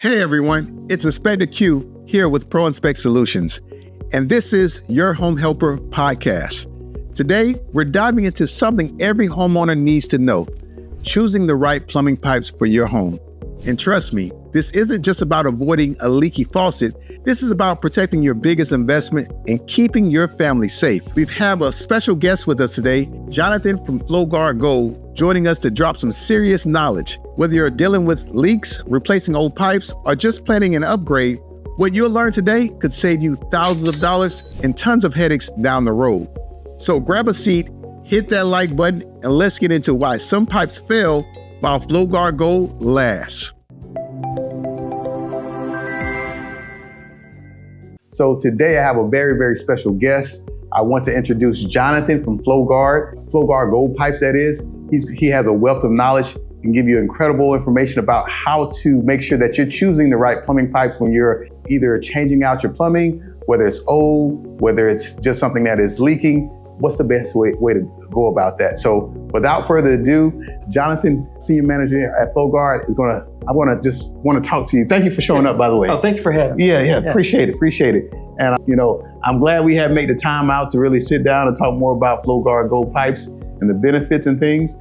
Hey everyone, it's Inspector Q here with Pro Inspect Solutions, and this is your Home Helper podcast. Today, we're diving into something every homeowner needs to know, choosing the right plumbing pipes for your home. And trust me, this isn't just about avoiding a leaky faucet. This is about protecting your biggest investment and keeping your family safe. We have a special guest with us today, Jonathan from FlowGuard Gold, joining us to drop some serious knowledge. Whether you're dealing with leaks, replacing old pipes, or just planning an upgrade, what you'll learn today could save you thousands of dollars and tons of headaches down the road. So grab a seat, hit that like button, and let's get into why some pipes fail while FlowGuard Gold lasts. So today I have a very, very special guest. I want to introduce Jonathan from FlowGuard Gold Pipes, that is. He has a wealth of knowledge and give you incredible information about how to make sure that you're choosing the right plumbing pipes when you're either changing out your plumbing, whether it's old, whether it's just something that is leaking. What's the best way to go about that? So without further ado, Jonathan, Senior Manager at FlowGuard, I want to talk to you. Thank you for showing up, by the way. Oh, thank you for having me. Yeah, appreciate it. And I'm glad we have made the time out to really sit down and talk more about FlowGuard Gold Pipes and the benefits and things.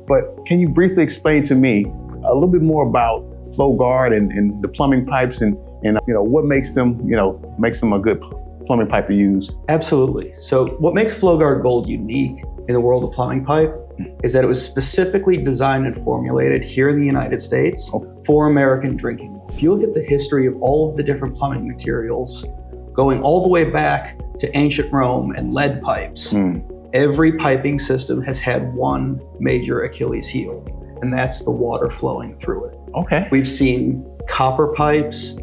But can you briefly explain to me a little bit more about FlowGuard and the plumbing pipes and what makes them a good plumbing pipe to use? Absolutely. So what makes FlowGuard Gold unique in the world of plumbing pipe is that it was specifically designed and formulated here in the United States for American drinking. If you look at the history of all of the different plumbing materials, going all the way back to ancient Rome and lead pipes, every piping system has had one major Achilles heel, and that's the water flowing through it. Okay. We've seen copper pipes,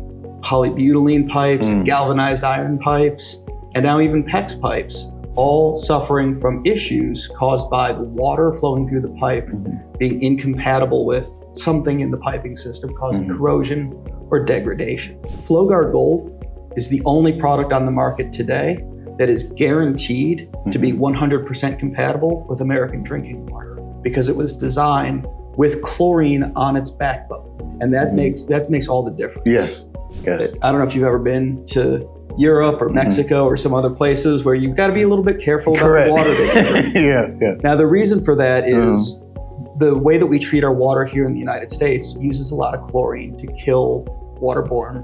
polybutylene pipes, galvanized iron pipes, and now even PEX pipes, all suffering from issues caused by the water flowing through the pipe being incompatible with something in the piping system, causing corrosion or degradation. FlowGuard Gold is the only product on the market today that is guaranteed to be 100% compatible with American drinking water because it was designed with chlorine on its backbone. And that makes all the difference. Yes. I don't know if you've ever been to Europe or Mexico or some other places where you've got to be a little bit careful about the water that you drink. Yeah. Now, the reason for that is the way that we treat our water here in the United States uses a lot of chlorine to kill waterborne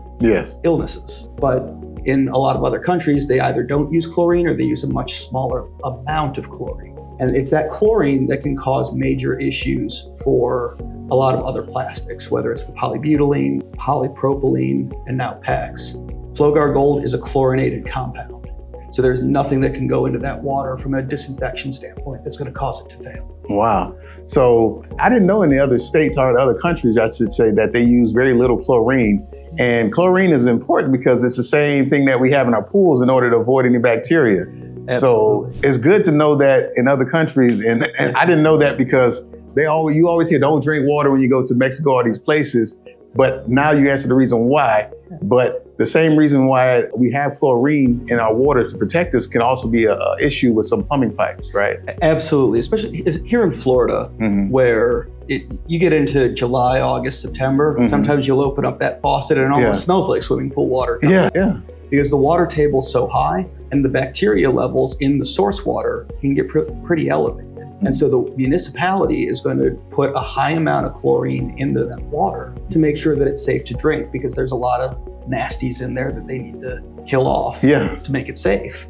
illnesses. But in a lot of other countries, they either don't use chlorine or they use a much smaller amount of chlorine. And it's that chlorine that can cause major issues for a lot of other plastics, whether it's the polybutylene, polypropylene, and now PEX. FlowGuard Gold is a chlorinated compound. So there's nothing that can go into that water from a disinfection standpoint that's going to cause it to fail. Wow. So I didn't know in the other states or the other countries, I should say, that they use very little chlorine. And chlorine is important because it's the same thing that we have in our pools in order to avoid any bacteria. Absolutely. So it's good to know that in other countries. And I didn't know that because you always hear don't drink water when you go to Mexico or these places. But now you answer the reason why. But the same reason why we have chlorine in our water to protect us can also be an issue with some plumbing pipes, right? Absolutely, especially here in Florida, where you get into July, August, September, sometimes you'll open up that faucet and it almost smells like swimming pool water. Yeah. Because the water table's so high and the bacteria levels in the source water can get pretty elevated. And so the municipality is going to put a high amount of chlorine into that water to make sure that it's safe to drink because there's a lot of nasties in there that they need to kill off to make it safe.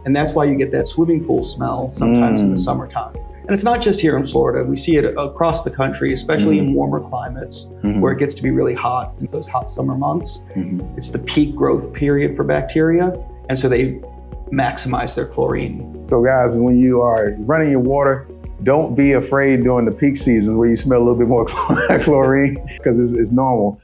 And that's why you get that swimming pool smell sometimes in the summertime. And it's not just here in Florida. We see it across the country, especially in warmer climates where it gets to be really hot in those hot summer months. It's the peak growth period for bacteria. And so they maximize their chlorine. So guys, when you are running your water, don't be afraid during the peak seasons where you smell a little bit more chlorine because it's normal.